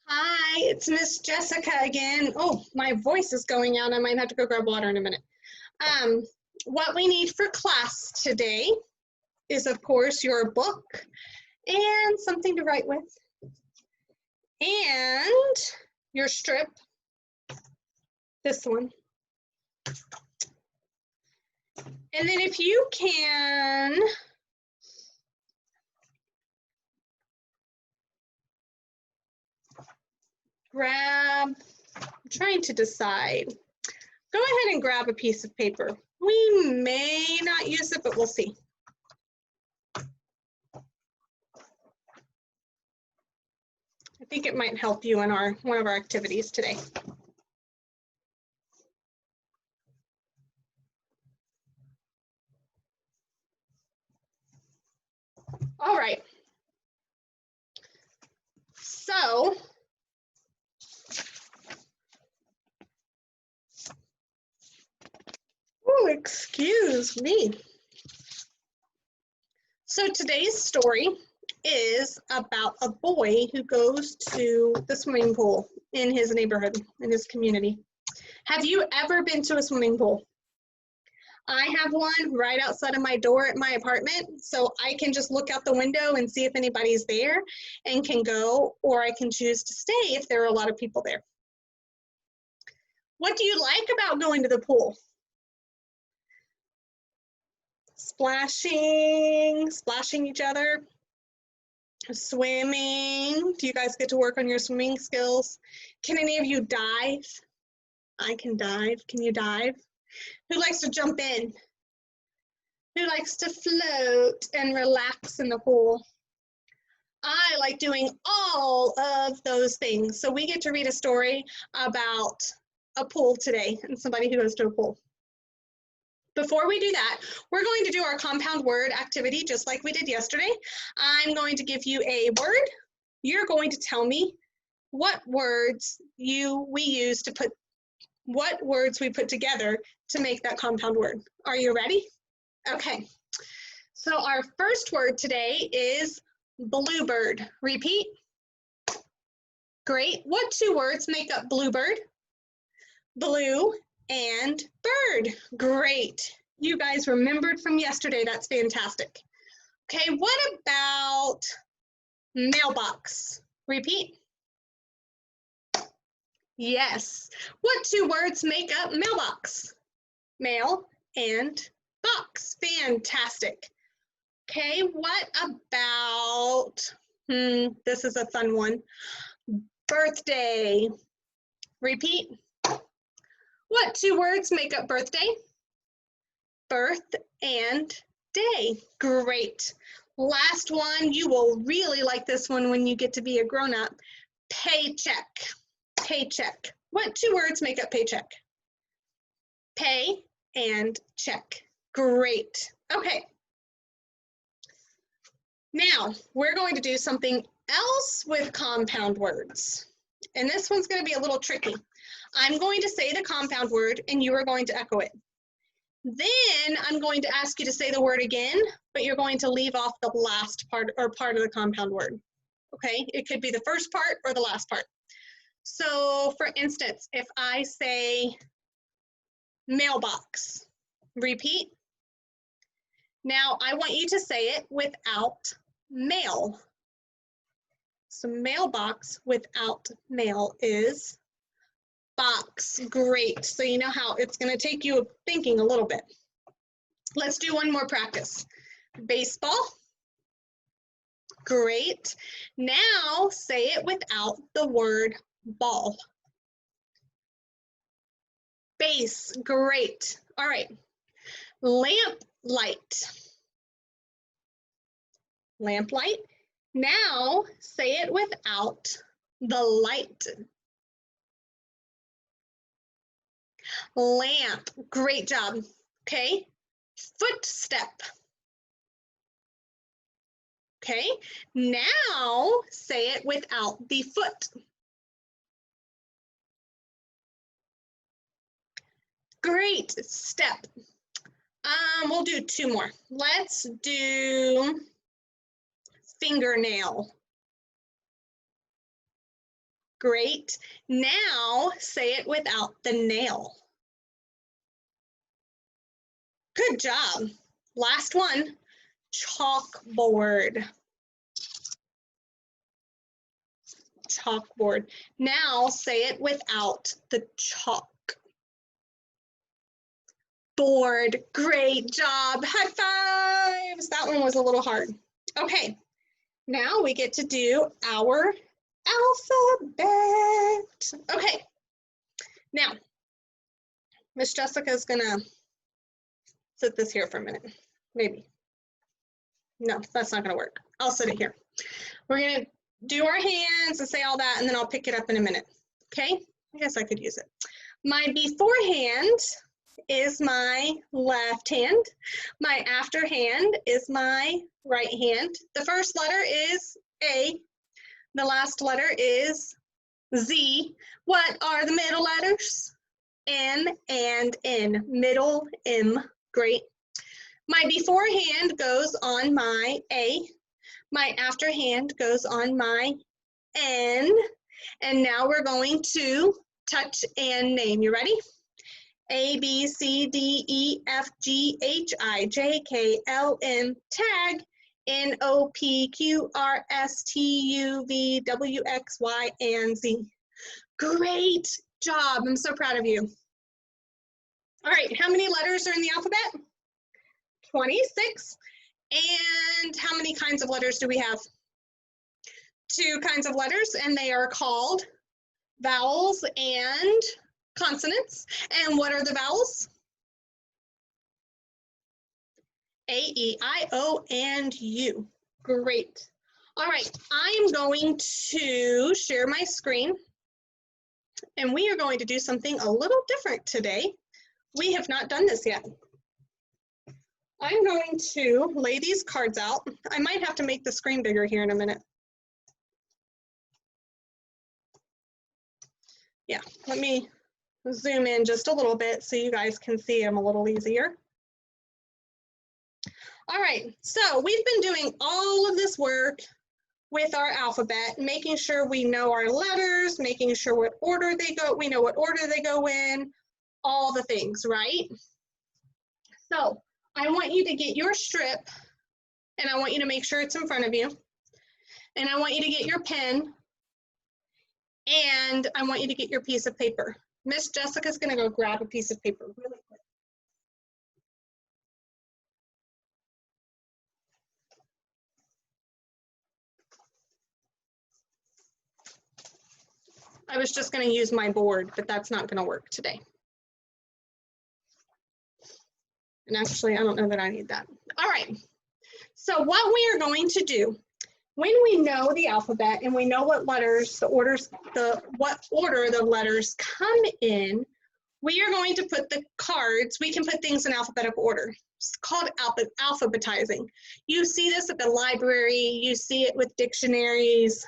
Hi, it's Miss Jessica again. Oh, my voice is going out. I might have to go grab water in a minute. What we need for class today is, of course, your book and something to write with, and your strip, this one. And then if you can grab, I'm trying to decide. Go ahead and grab a piece of paper. We may not use it, but we'll see. I think it might help you in one of our activities today. All right. So, oh, excuse me. So today's story is about a boy who goes to the swimming pool in his neighborhood, in his community. Have you ever been to a swimming pool? I have one right outside of my door at my apartment, so I can just look out the window and see if anybody's there and can go, or I can choose to stay if there are a lot of people there. What do you like about going to the pool? Splashing each other, swimming. Do you guys get to work on your swimming skills? Can any of you dive? I can dive. Can you dive? Who likes to jump in? Who likes to float and relax in the pool? I like doing all of those things. So we get to read a story about a pool today and somebody who goes to a pool. Before we do that, we're going to do our compound word activity just like we did yesterday. I'm going to give you a word. You're going to tell me what words we put together to make that compound word. Are you ready? Okay. So our first word today is bluebird. Repeat. Great. What two words make up bluebird? Blue and bird. Great. You guys remembered from yesterday. That's fantastic. Okay, what about mailbox? Repeat. Yes. What two words make up mailbox? Mail and box. Fantastic. Okay, what about, this is a fun one, birthday? Repeat. What two words make up birthday? Birth and day. Great. Last one, you will really like this one when you get to be a grown-up. Paycheck. Paycheck. What two words make up paycheck? Pay and check. Great. Okay. Now, we're going to do something else with compound words. And this one's going to be a little tricky. I'm going to say the compound word and you are going to echo it. Then I'm going to ask you to say the word again, but you're going to leave off the last part or part of the compound word. Okay, it could be the first part or the last part. So for instance, if I say mailbox, repeat. Now I want you to say it without mail. So mailbox without mail is box. Great. So you know how it's going to take you thinking a little bit. Let's do one more practice. Baseball. Great. Now say it without the word ball. Base. Great. All right. Lamp light. Lamp light. Now say it without the light. Lamp. Great job. Okay. Footstep. Okay. Now say it without the foot. Great. Step. We'll do two more. Let's do fingernail. Great. Now say it without the nail. Good job. Last one, chalkboard. Chalkboard. Now say it without the chalk. Board. Great job. High fives. That one was a little hard. Okay, now we get to do our alphabet. Okay, now Miss Jessica's gonna sit this here for a minute. Maybe. No, that's not gonna work. I'll sit it here. We're gonna do our hands and say all that, and then I'll pick it up in a minute. Okay, I guess I could use it. My beforehand is my left hand. My after hand is my right hand. The first letter is A. The last letter is Z. What are the middle letters? M and N. Middle M. Great. My beforehand goes on my A. My after hand goes on my N. And now we're going to touch and name. You ready? A, B, C, D, E, F, G, H, I, J, K, L, M, tag, N, O, P, Q, R, S, T, U, V, W, X, Y, and Z. Great job. I'm so proud of you. All right, how many letters are in the alphabet? 26. And how many kinds of letters do we have? 2 kinds of letters, and they are called vowels and consonants. And what are the vowels? A, E, I, O, and U. Great. All right, I'm going to share my screen, and we are going to do something a little different today. We have not done this yet. I'm going to lay these cards out. I might have to make the screen bigger here in a minute. Yeah, let me zoom in just a little bit so you guys can see them a little easier. All right, so we've been doing all of this work with our alphabet, making sure we know our letters, making sure what order they go, we know what order they go in, all the things, right? So I want you to get your strip, and I want you to make sure it's in front of you, and I want you to get your pen, and I want you to get your piece of paper. Miss Jessica's gonna go grab a piece of paper really quick. I was just gonna use my board, but that's not gonna work today. And actually, I don't know that I need that. All right, so what we are going to do, when we know the alphabet and we know what letters, what order the letters come in, we are going to put the cards, we can put things in alphabetical order. It's called alphabetizing. You see this at the library, you see it with dictionaries.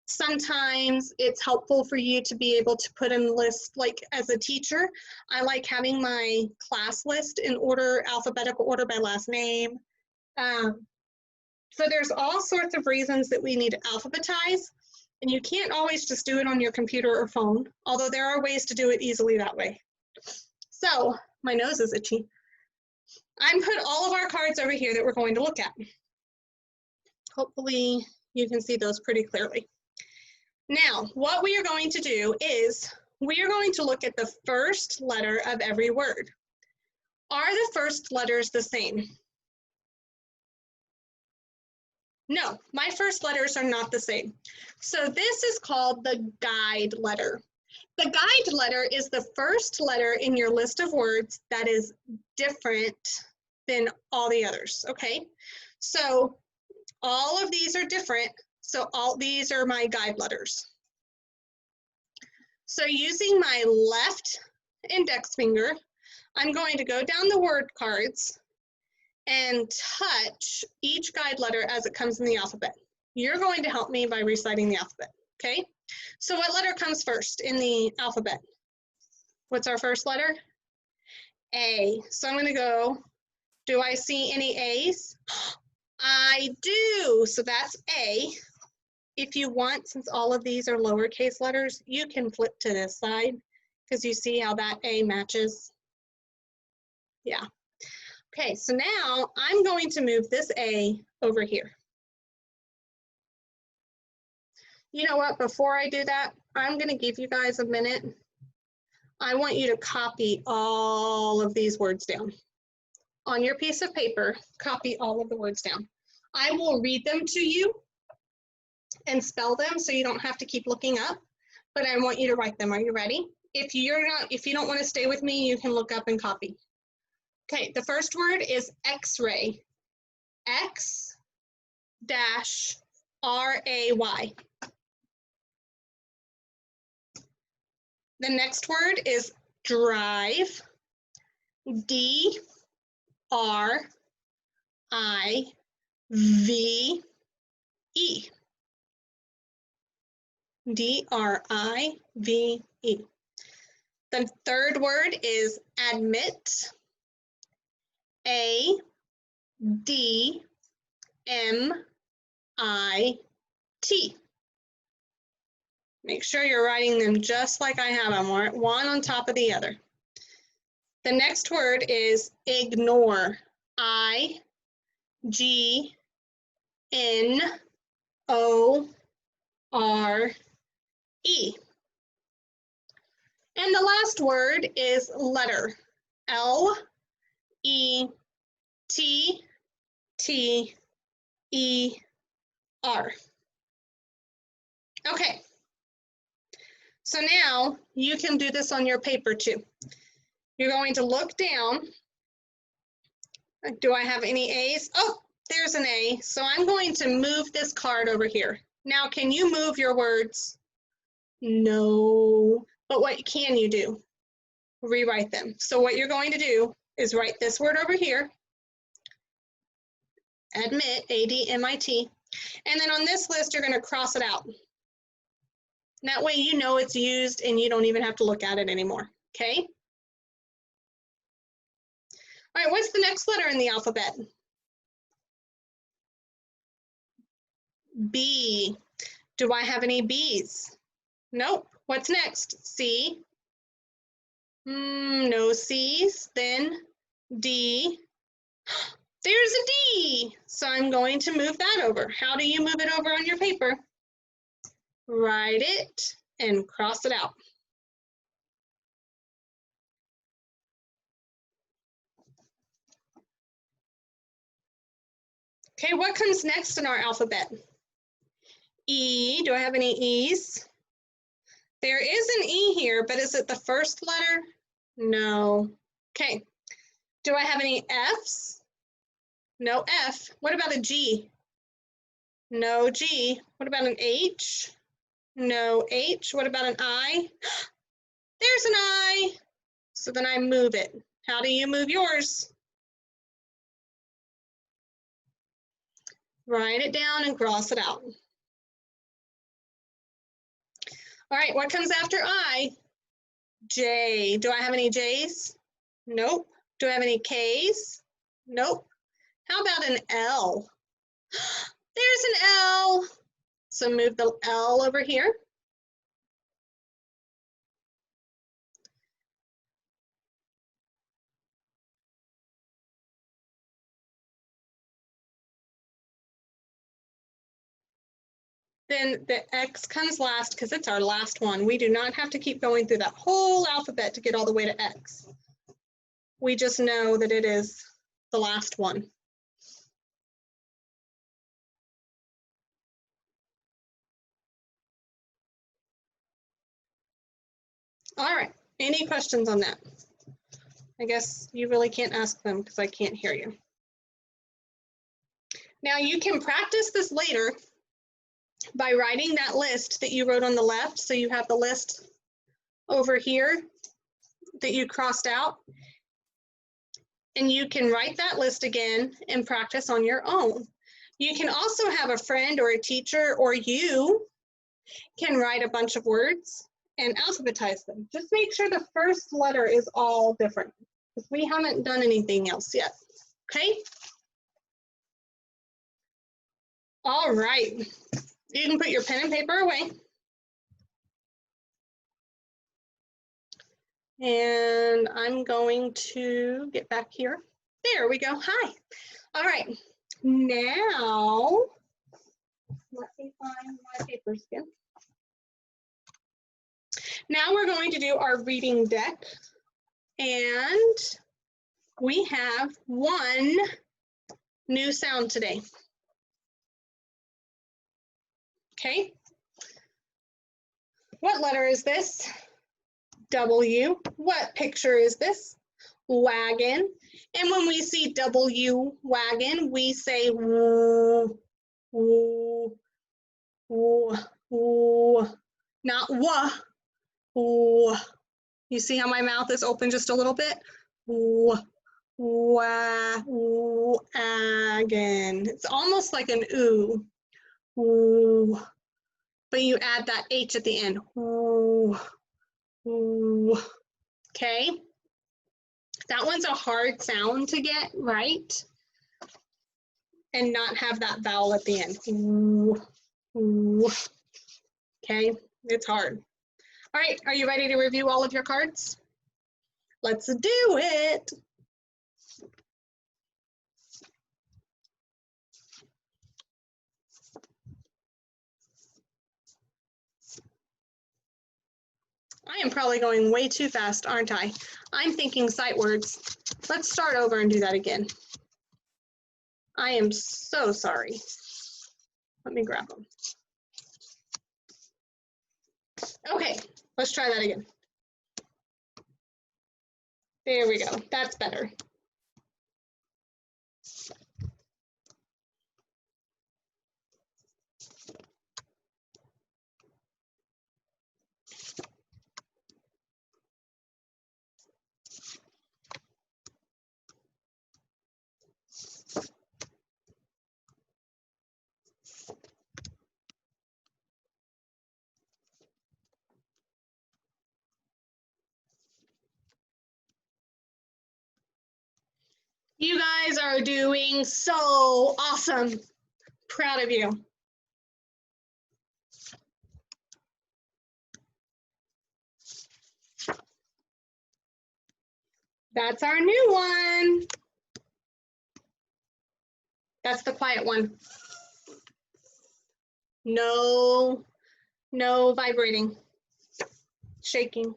Sometimes it's helpful for you to be able to put in a list, like as a teacher, I like having my class list in order, alphabetical order by last name. So there's all sorts of reasons that we need to alphabetize, and you can't always just do it on your computer or phone, although there are ways to do it easily that way. So my nose is itchy. I put all of our cards over here that we're going to look at. Hopefully you can see those pretty clearly. Now, what we are going to do is we are going to look at the first letter of every word. Are the first letters the same? No, my first letters are not the same. So this is called the guide letter. The guide letter is the first letter in your list of words that is different than all the others, okay? So all of these are different. So all these are my guide letters. So using my left index finger, I'm going to go down the word cards and touch each guide letter as it comes in the alphabet. You're going to help me by reciting the alphabet, okay? So what letter comes first in the alphabet? What's our first letter? A. So I'm gonna go, do I see any A's? I do, so that's A. if you want, since all of these are lowercase letters, you can flip to this side because you see how that A matches. Yeah. Okay, so now I'm going to move this A over here. You know what, before I do that, I'm gonna give you guys a minute. I want you to copy all of these words down. On your piece of paper, copy all of the words down. I will read them to you and spell them so you don't have to keep looking up, but I want you to write them. Are you ready? If you don't want to stay with me, you can look up and copy. Okay, the first word is X-ray. X-R-A-Y. The next word is drive. D-R-I-V-E. D-R-I-V-E. The third word is admit. A-D-M-I-T. Make sure you're writing them just like I have them, one on top of the other. The next word is ignore. I-G-N-O-R-E. And the last word is letter. L-E-T-T-E-R. Okay. So now you can do this on your paper too. You're going to look down. Do I have any A's? Oh, there's an A. So I'm going to move this card over here. Now, can you move your words? No. But what can you do? Rewrite them. So what you're going to do is write this word over here. Admit, A-D-M-I-T. And then on this list, you're going to cross it out. That way you know it's used and you don't even have to look at it anymore, okay? All right, what's the next letter in the alphabet? B. Do I have any B's? Nope. What's next? C. No C's. Then D. There's a D. So I'm going to move that over. How do you move it over on your paper? Write it and cross it out. Okay, what comes next in our alphabet? E. Do I have any E's? There is an E here, but is it the first letter? No. Okay. Do I have any F's? No F. What about a G? No G. What about an H? No H. What about an I? There's an I. So then I move it. How do you move yours? Write it down and cross it out. All right, what comes after I? J. Do I have any J's? Nope. Do I have any K's? Nope. How about an L? There's an L. So move the L over here. Then the X comes last because it's our last one. We do not have to keep going through that whole alphabet to get all the way to X. We just know that it is the last one. All right, any questions on that? I guess you really can't ask them because I can't hear you. Now you can practice this later by writing that list that you wrote on the left. So you have the list over here that you crossed out. And you can write that list again and practice on your own. You can also have a friend or a teacher, or you can write a bunch of words and alphabetize them. Just make sure the first letter is all different because we haven't done anything else yet, okay? All right, You can put your pen and paper away. And I'm going to get back here. There we go. Hi. All right. Now, let me find my papers again. Now we're going to do our reading deck. And we have one new sound today. Okay. What letter is this? W. What picture is this? Wagon. And when we see W, wagon, we say woo, woo, woo, woo. Not wah, woo. You see how my mouth is open just a little bit? Woo, wah, wagon. It's almost like an ooh. Woo. But you add that H at the end. Woo. Ooh. Okay, that one's a hard sound to get right and not have that vowel at the end. Ooh. Ooh. Okay, it's hard. All right, are you ready to review all of your cards? Let's do it. I am probably going way too fast, aren't I? I'm thinking sight words. Let's start over and do that again. I am so sorry. Let me grab them. Okay, let's try that again. There we go. That's better. You guys are doing so awesome. Proud of you. That's our new one. That's the quiet one. No vibrating, shaking.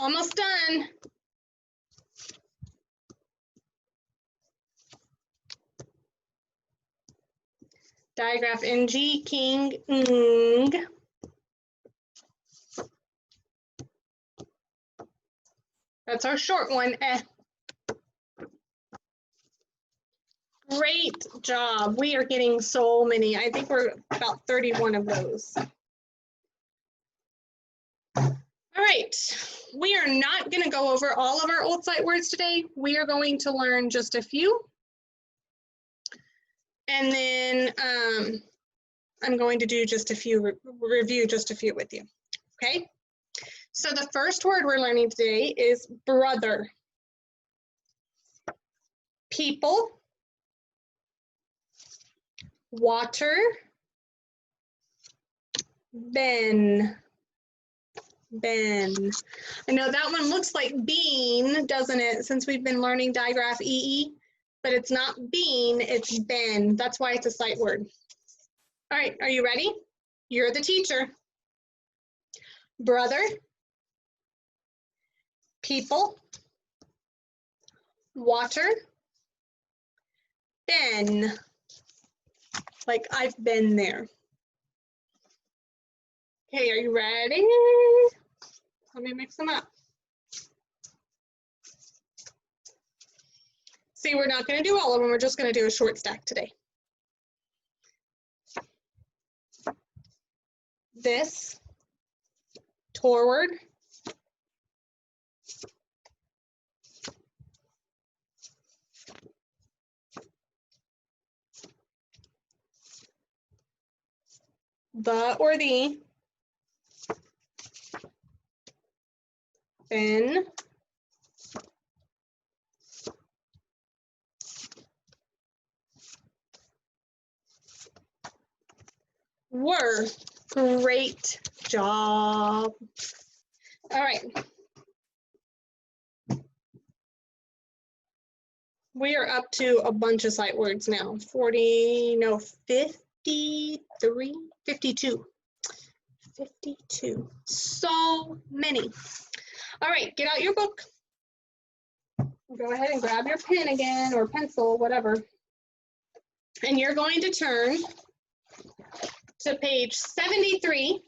Almost done. Digraph NG, king, ng. That's our short one, eh. Great job. We are getting so many. I think we're about 31 of those. All right, we are not going to go over all of our old sight words today. We are going to learn just a few. And then I'm going to do just a few, review just a few with you, okay? So the first word we're learning today is brother. People. Water. Ben. Ben. I know that one looks like bean, doesn't it? Since we've been learning digraph EE, but it's not bean, it's Ben. That's why it's a sight word. All right, are you ready? You're the teacher. Brother. People. Water. Ben. Like I've been there. Okay, are you ready? Let me mix them up. See, we're not going to do all of them. We're just going to do a short stack today. This, toward, the or the, then, were. Great job. All right. We are up to a bunch of sight words now. 40, no, 53, 52. 52. So many. All right, get out your book. Go ahead and grab your pen again, or pencil, whatever. And you're going to turn to page 73.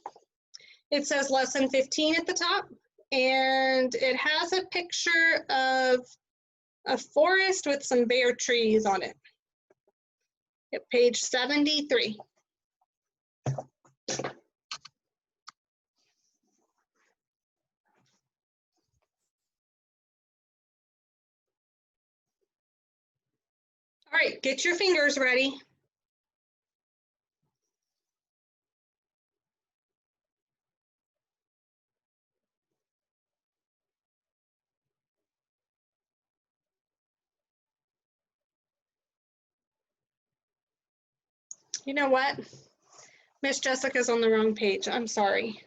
It says lesson 15 at the top, and it has a picture of a forest with some bare trees on it. At page 73. All right, get your fingers ready. You know what? Miss Jessica's on the wrong page. I'm sorry.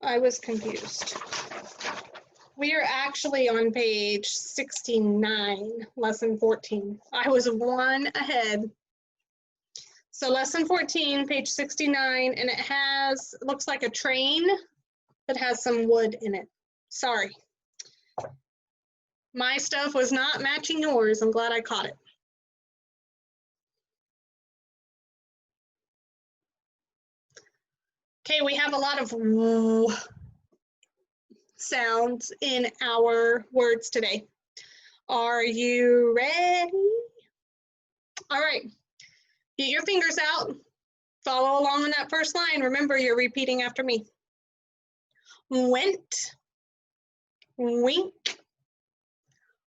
I was confused. We are actually on page 69, lesson 14. I was one ahead. So lesson 14, page 69, and it looks like a train that has some wood in it. Sorry. My stuff was not matching yours. I'm glad I caught it. Okay, we have a lot of sounds in our words today. Are you ready? All right, get your fingers out. Follow along on that first line. Remember, you're repeating after me. Went, wink,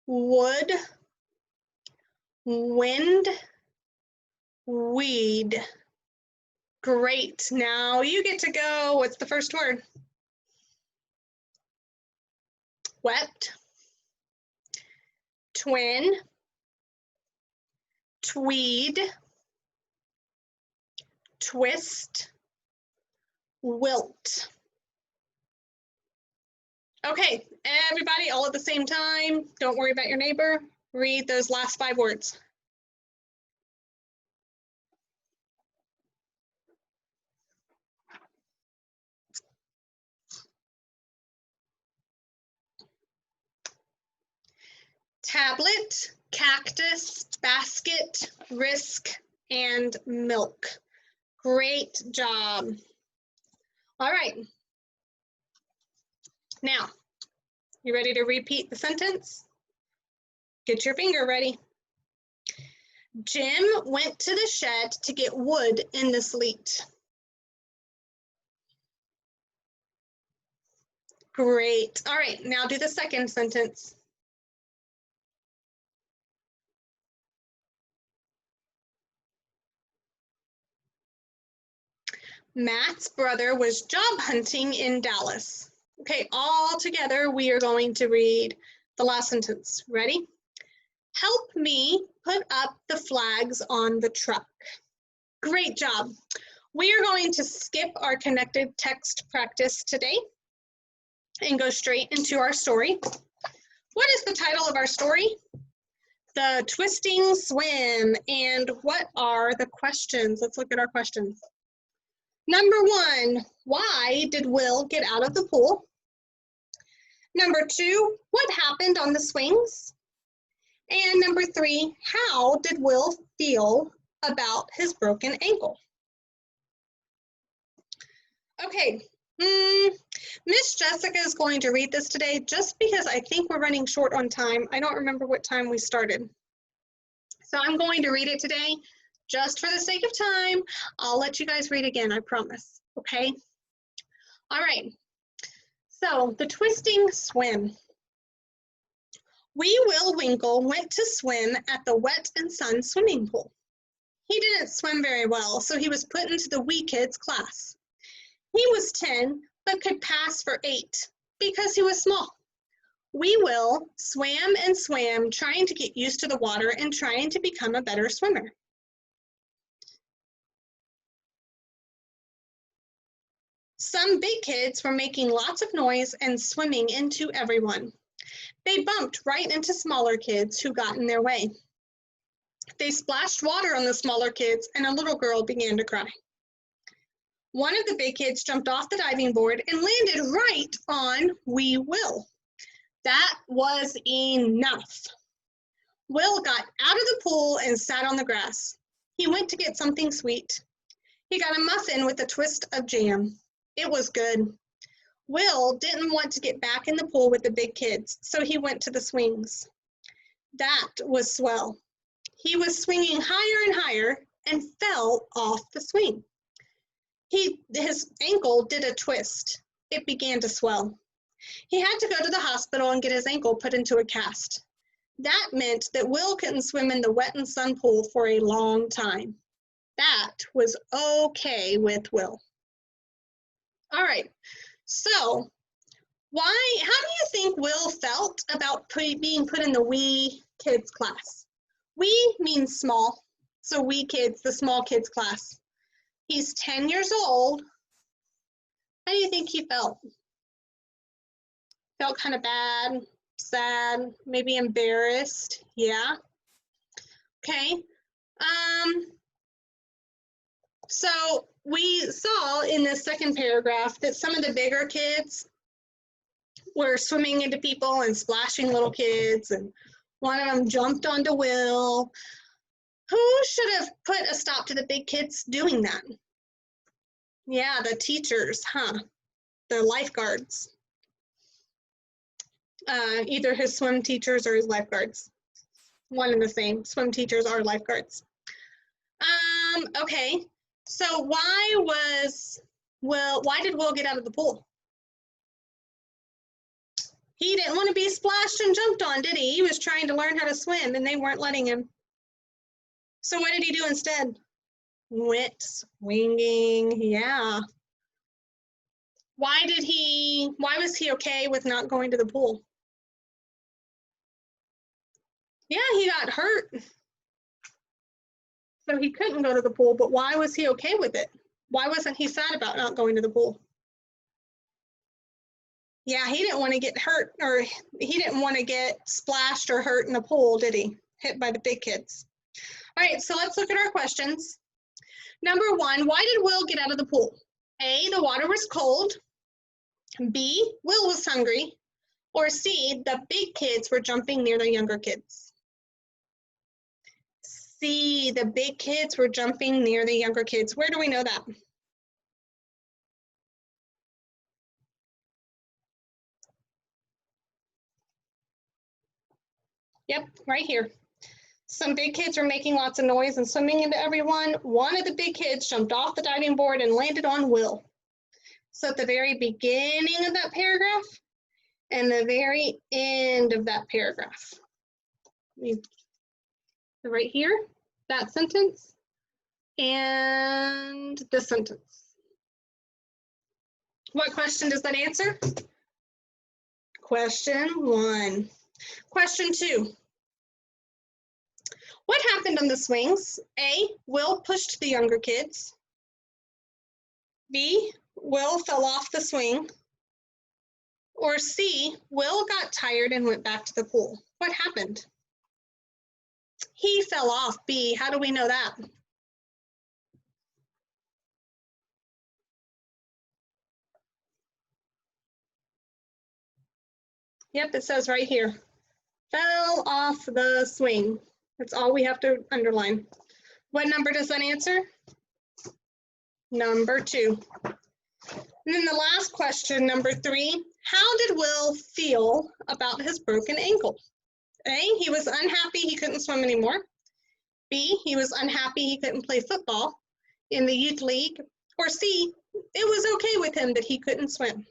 would, wind, weed. Great. Now you get to go. What's the first word? Wept, twin, tweed, twist, wilt. Okay, everybody, all at the same time. Don't worry about your neighbor. Read those last 5 words. Tablet, cactus, basket, risk, and milk. Great job. All right. Now, you ready to repeat the sentence? Get your finger ready. Jim went to the shed to get wood in the sleet. Great. All right, now do the second sentence. Matt's brother was job hunting in Dallas. Okay, all together we are going to read the last sentence. Ready? Help me put up the flags on the truck. Great job. We are going to skip our connected text practice today and go straight into our story. What is the title of our story? The Twisting Swim. And what are the questions? Let's look at our questions. Number 1, why did Will get out of the pool? Number 2, what happened on the swings? And number 3, how did Will feel about his broken ankle? Okay, Miss Jessica is going to read this today just because I think we're running short on time. I don't remember what time we started. So I'm going to read it today just for the sake of time. I'll let you guys read again, I promise, okay? All right, so the twisting swim. Wee Will Winkle went to swim at the Wet and Sun swimming pool. He didn't swim very well, so he was put into the wee kids class. He was 10, but could pass for 8 because he was small. Wee Will swam and swam, trying to get used to the water and trying to become a better swimmer. Some big kids were making lots of noise and swimming into everyone. They bumped right into smaller kids who got in their way. They splashed water on the smaller kids, and a little girl began to cry. One of the big kids jumped off the diving board and landed right on Wee Will. That was enough. Will got out of the pool and sat on the grass. He went to get something sweet. He got a muffin with a twist of jam. It was good. Will didn't want to get back in the pool with the big kids, so he went to the swings. That was swell. He was swinging higher and higher and fell off the swing. His ankle did a twist. It began to swell. He had to go to the hospital and get his ankle put into a cast. That meant that Will couldn't swim in the Wet and Sun pool for a long time. That was okay with Will. All right, so how do you think Will felt about being put in the wee kids class? Wee means small, so wee kids, the small kids class. He's 10 years old. How do you think he felt? Felt kind of bad, sad, maybe embarrassed. Yeah. Okay. So we saw in this second paragraph that some of the bigger kids were swimming into people and splashing little kids, and one of them jumped onto Will. Who should have put a stop to the big kids doing that? Yeah, the teachers, huh? The lifeguards. Either his swim teachers or his lifeguards. One and the same. Swim teachers are lifeguards. Okay, so why did Will get out of the pool? He didn't want to be splashed and jumped on, did he? He was trying to learn how to swim and they weren't letting him. So what did he do instead? Went swinging, yeah. Why was he okay with not going to the pool? Yeah, he got hurt. So he couldn't go to the pool, but why was he okay with it? Why wasn't he sad about not going to the pool? Yeah, he didn't want to get hurt, or he didn't want to get splashed or hurt in the pool, did he? Hit by the big kids. All right, so let's look at our questions. Number 1, why did Will get out of the pool? A, the water was cold. B, Will was hungry. Or C, the big kids were jumping near the younger kids. C, the big kids were jumping near the younger kids. Where do we know that? Yep, right here. Some big kids were making lots of noise and swimming into everyone. One of the big kids jumped off the diving board and landed on Will. So at the very beginning of that paragraph and the very end of that paragraph. Right here, that sentence, and this sentence. What question does that answer? Question 1. Question 2. What happened on the swings? A, Will pushed the younger kids. B, Will fell off the swing. Or C, Will got tired and went back to the pool. What happened? He fell off. B, how do we know that? Yep, it says right here. Fell off the swing. That's all we have to underline. What number does that answer? Number 2. And then the last question, number 3, how did Will feel about his broken ankle? A, he was unhappy he couldn't swim anymore. B, he was unhappy he couldn't play football in the youth league. Or C, it was okay with him that he couldn't swim.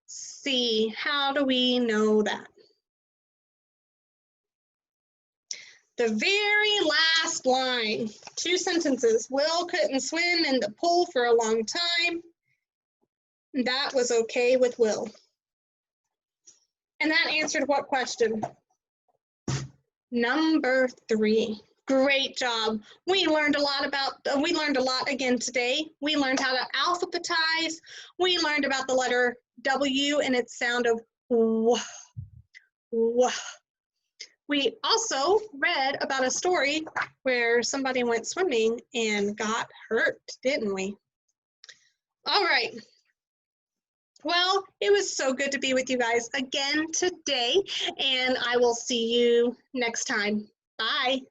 C, how do we know that? The very last line, 2 sentences. Will couldn't swim in the pool for a long time. That was okay with Will. And that answered what question? Number 3. Great job. We learned a lot again today. We learned how to alphabetize. We learned about the letter W and its sound of w, w. We also read about a story where somebody went swimming and got hurt, didn't we? All right. Well, it was so good to be with you guys again today, and I will see you next time. Bye.